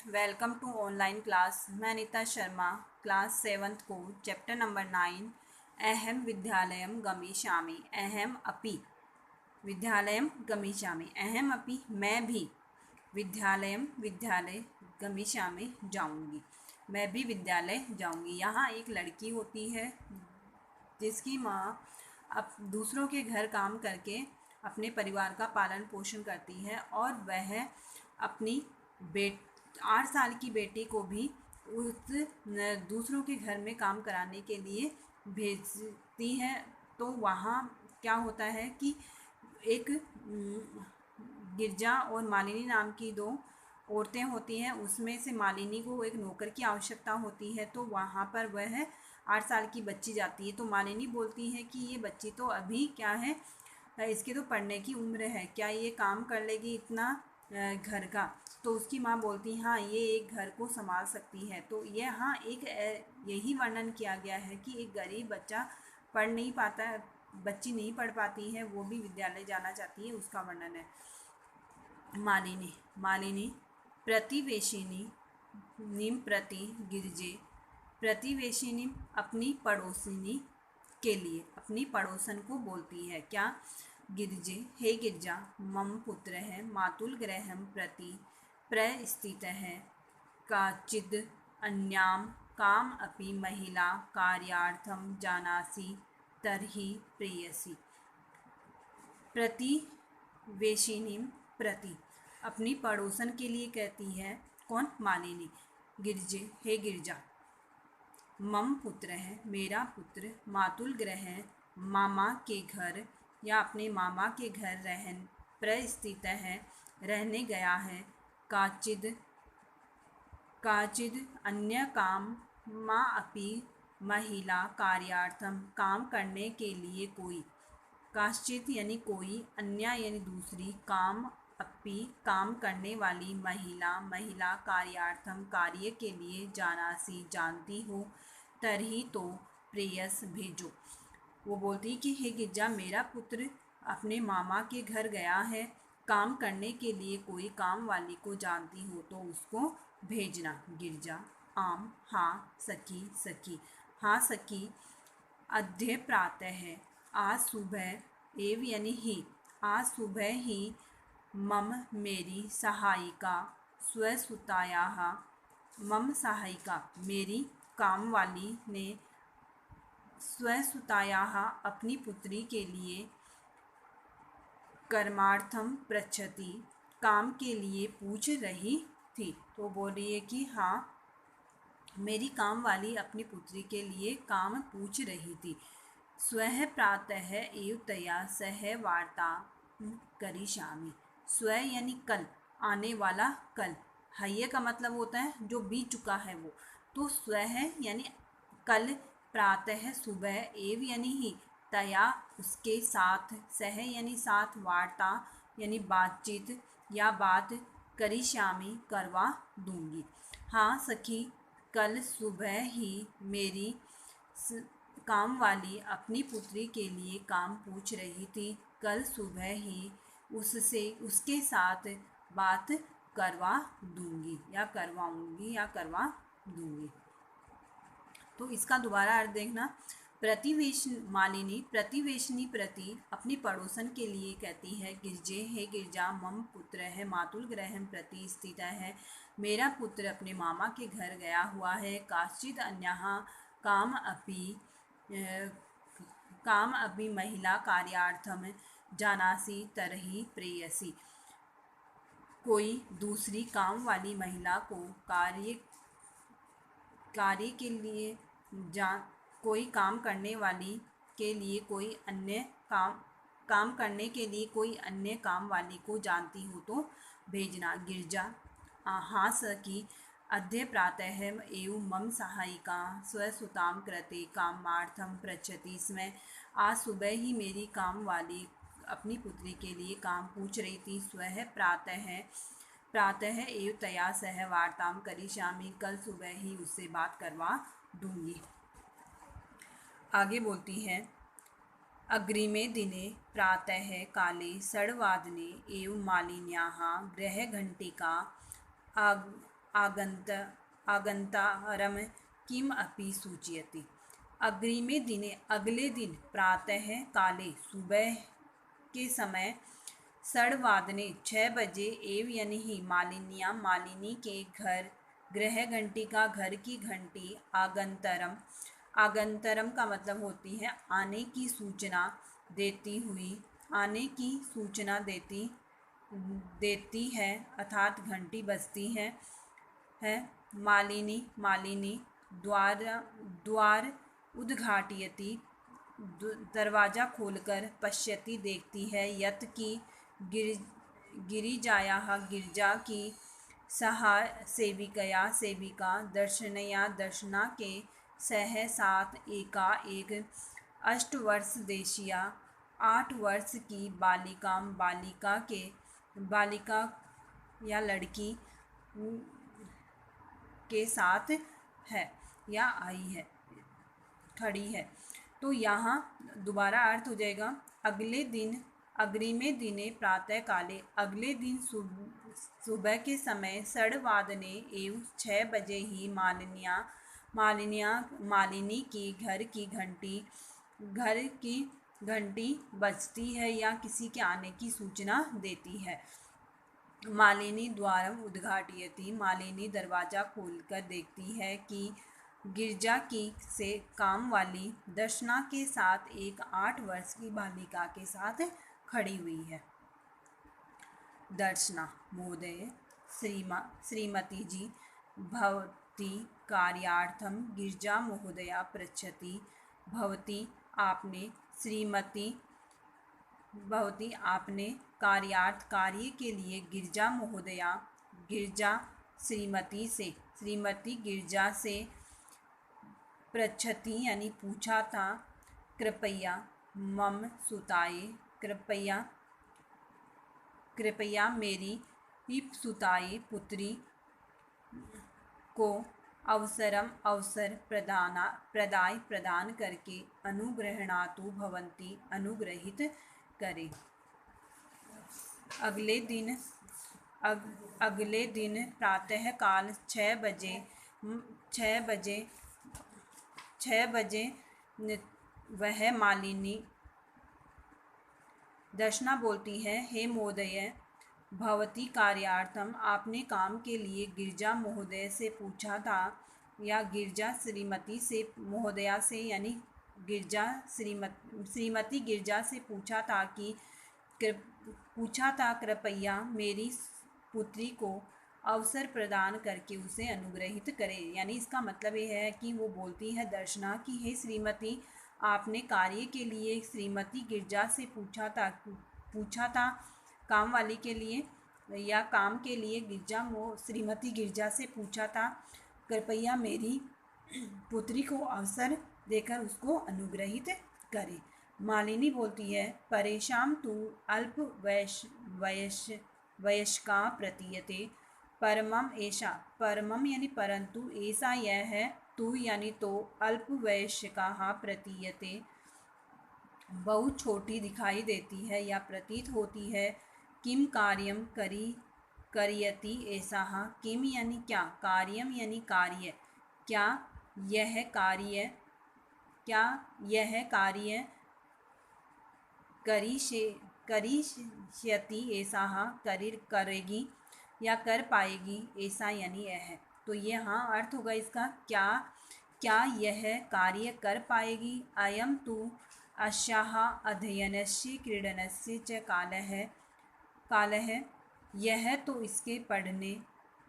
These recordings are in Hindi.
Welcome to online class. मैं अनीता शर्मा, क्लास 7th को चैप्टर नंबर 9 अहम विद्यालयम गमिष्यामि अहम अपि विद्यालयम गमिष्यामि अहम अपि मैं भी विद्यालय गमिष्यामि जाऊंगी, मैं भी विद्यालय जाऊंगी। यहाँ एक लड़की होती है जिसकी माँ अब दूसरों के घर काम करके अपने परिवार का पालन पोषण करती है और वह अपनी 8 साल की बेटी को भी उस दूसरों के घर में काम कराने के लिए भेजती है। तो वहाँ क्या होता है कि एक गिरजा और मालिनी नाम की दो औरतें होती हैं। उसमें से मालिनी को एक नौकर की आवश्यकता होती है, तो वहाँ पर वह 8 साल की बच्ची जाती है। तो मालिनी बोलती है कि ये बच्ची तो अभी क्या है, इसकी तो पढ़ने की उम्र है, क्या ये काम कर लेगी इतना घर का। तो उसकी माँ बोलती है हाँ, ये एक घर को संभाल सकती है। तो यहाँ एक यही वर्णन किया गया है कि एक गरीब बच्चा पढ़ नहीं पाता, बच्ची नहीं पढ़ पाती है, वो भी विद्यालय जाना चाहती है, उसका वर्णन है। मालिनी प्रतिवेशिनी निम प्रति गिरजे, प्रतिवेशिनी अपनी पड़ोसिनी के लिए अपनी पड़ोसन को बोलती है क्या, गिरजे हे गिरजा मम पुत्र है मातुल ग्रहम प्रति प्रस्थित है काचिद अन्याम काम अपि महिला कार्यार्थम जानासि तर्हि प्रेयसी। प्रतिवेशिनी प्रति अपनी पड़ोसन के लिए कहती है कौन, मालिनी। गिरजे हे गिरजा, मम पुत्र है मेरा पुत्र, मातुल ग्रह मामा के घर या अपने मामा के घर प्रस्थित है रहने गया है, काचिद अन्य काम माँ अपि महिला कार्यार्थम काम करने के लिए कोई, काश्चित यानी कोई, अन्य यानी दूसरी, काम अपि काम करने वाली महिला कार्यार्थम कार्य के लिए, जानासी जानती हो, तरही तो प्रेयस भेजो। वो बोलती कि हे गिरजा मेरा पुत्र अपने मामा के घर गया है काम करने के लिए, कोई काम वाली को जानती हो तो उसको भेजना। गिरजा आम हाँ सखी हाँ सखी, अद्य प्रातः है आज सुबह एव यानी ही, आज सुबह ही मम मेरी सहायिका स्वसुतायाः, मम सहायिका मेरी काम वाली ने स्वसुतायाः अपनी पुत्री के लिए, कर्मार्थम पृच्छति काम के लिए पूछ रही थी। तो बोल रही है कि हाँ, मेरी काम वाली अपनी पुत्री के लिए काम पूछ रही थी। स्वः प्रातः एव तया सह वार्ता करिष्यामि। स्व यानी कल, आने वाला कल। हय का मतलब होता है जो बीत चुका है वो। तो स्वः यानी कल, प्रातः सुबह, एव यानी ही, तया उसके साथ, सह यानी साथ, वार्ता यानी बातचीत या बात, करिष्यामि करवा दूंगी। हाँ सखी, कल सुबह ही मेरी काम वाली अपनी पुत्री के लिए काम पूछ रही थी। कल सुबह ही उसके साथ बात करवा दूंगी या करवाऊंगी या करवा दूंगी। तो इसका दोबारा अर्थ देखना। मालिनी प्रतिवेशनी प्रति अपनी पड़ोसन के लिए कहती है, गिरजे हे गिरजा मम पुत्र है मातुल ग्रहण प्रति स्थित है, मेरा पुत्र अपने मामा के घर गया हुआ है, काश्चित अन्यः काम अपि महिला कार्यार्थम जानासी तरही प्रेयसी। कोई दूसरी काम वाली महिला को कार्य के लिए कोई काम करने वाली के लिए कोई अन्य काम करने के लिए कोई अन्य काम वाली को जानती हो तो भेजना। गिरजा हाँ सखी, अद्य प्रातः एव मम सहायिका स्वसुतां कृते कामार्थं पृच्छति स्म। आज सुबह ही मेरी काम वाली अपनी पुत्री के लिए काम पूछ रही थी। स्वः प्रातः एव तया सह वार्तां करिष्यामि, कल सुबह ही उससे बात करवा दूंगी। आगे बोलती है, अग्रिमे दिने प्रातः काले 6 एव मालिन्याः गृहघण्टिका आगन्त आगन्तारं किम अपि सूचयति। अग्रिमे दिने अगले दिन प्रातः काले सुबह के समय 6 6 बजे एव यानी ही मालिनी के घर गृह घंटिका घर की घंटी आगंतरम का मतलब होती है आने की सूचना देती हुई, आने की सूचना देती है अर्थात घंटी बजती है। मालिनी द्वार उद्घाटयति दरवाज़ा खोलकर, पश्यति देखती है, यत की गिरिजायाः गिरजा की सह सेविका दर्शना के सह साथ एका एक 8 वर्ष देशिया 8 वर्ष की बालिका या लड़की के साथ है या आई है खड़ी है। तो यहाँ दोबारा अर्थ हो जाएगा अग्रिमे दिने प्रातः काले अगले दिन सुबह के समय 6 एवं 6 बजे ही मालिनी की घर की घंटी बजती है या किसी के आने की सूचना देती है। मालिनी द्वारम उद्घाटयति मालिनी दरवाज़ा खोलकर देखती है कि गिरजा की से काम वाली दर्शना के साथ एक 8 वर्ष की बालिका के साथ खड़ी हुई है। दर्शना महोदय श्रीमती जी भवती कार्यार्थम गिरजा महोदया पृच्छति। भवती आपने कार्य के लिए गिरजा श्रीमती गिरजा से पृच्छति यानी पूछा था। कृपया मम सुताये कृपया मेरी सुताये पुत्री को अवसर प्रदान करके अनुग्रहणातु भवन्ति अनुग्रहित करे। अगले दिन प्रातः काल 6 बजे वह मालिनी दर्शना बोलती है, हे महोदय भवती कार्यार्थम आपने काम के लिए गिरजा महोदय से पूछा था या गिरजा श्रीमती से महोदया से यानी गिरजा श्रीमती गिरजा से पूछा था कृपया मेरी पुत्री को अवसर प्रदान करके उसे अनुग्रहित करे। यानी इसका मतलब ये है कि वो बोलती है दर्शना कि हे श्रीमती आपने कार्य के लिए श्रीमती गिरजा से पूछा था काम वाली के लिए या काम के लिए श्रीमती गिरजा से पूछा था कृपया मेरी पुत्री को अवसर देकर उसको अनुग्रहित करे। मालिनी बोलती है परेशान तु अल्प वयस्का प्रतीयते परमम ऐसा परमम यानी परंतु ऐसा यह है तू यानी तो अल्प वयस्का प्रतीयते बहुत छोटी दिखाई देती है या प्रतीत होती है। किम कार्यम करियति ऐसा किम यानी क्या कार्यम यानी कार्य क्या यह कार्य करिष्यति ऐसा करेगी या कर पाएगी ऐसा यानी यह। तो ये हाँ अर्थ होगा इसका क्या यह कार्य कर पाएगी। अयम तु अस्याः अध्ययनस्य क्रीडनस्य च कालः यह तो इसके पढ़ने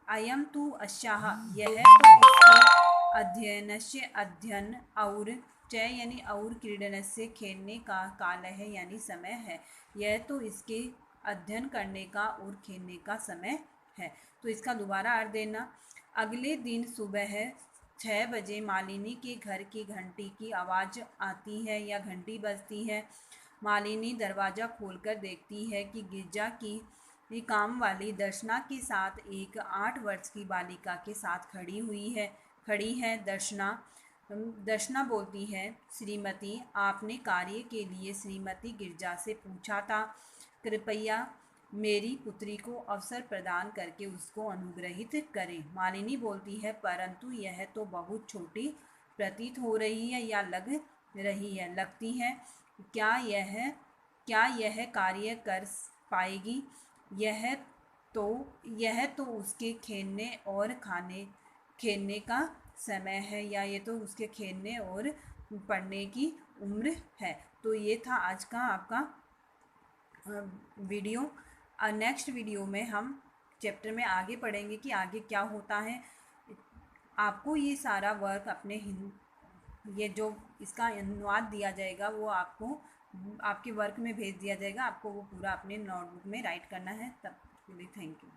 अयम तु अस्याः यह तो इसके अध्ययनस्य अध्ययन और च यानी और क्रीडनस्य खेलने का काल है यानी समय है। यह तो इसके अध्ययन करने का और खेलने का समय है। तो इसका दोबारा अर्थ देना। अगले दिन सुबह 6 बजे मालिनी के घर की घंटी की आवाज़ आती है या घंटी बजती है। मालिनी दरवाज़ा खोलकर देखती है कि गिरजा की काम वाली दर्शना के साथ एक 8 वर्ष की बालिका के साथ खड़ी है। दर्शना बोलती है श्रीमती आपने कार्य के लिए श्रीमती गिरजा से पूछा था कृपया मेरी पुत्री को अवसर प्रदान करके उसको अनुग्रहित करें। मालिनी बोलती है, परंतु यह तो बहुत छोटी प्रतीत हो रही है या लगती है। क्या यह क्या यह कार्य कर पाएगी? यह तो यह तो उसके खेलने का समय है, या ये तो उसके खेलने और पढ़ने की उम्र है। तो ये था आज का आपका वीडियो। नेक्स्ट वीडियो में हम चैप्टर में आगे पढ़ेंगे कि आगे क्या होता है। आपको ये सारा वर्क अपने ये जो इसका अनुवाद दिया जाएगा वो आपको आपके वर्क में भेज दिया जाएगा। आपको वो पूरा अपने नोटबुक में राइट करना है। तब के लिए थैंक यू।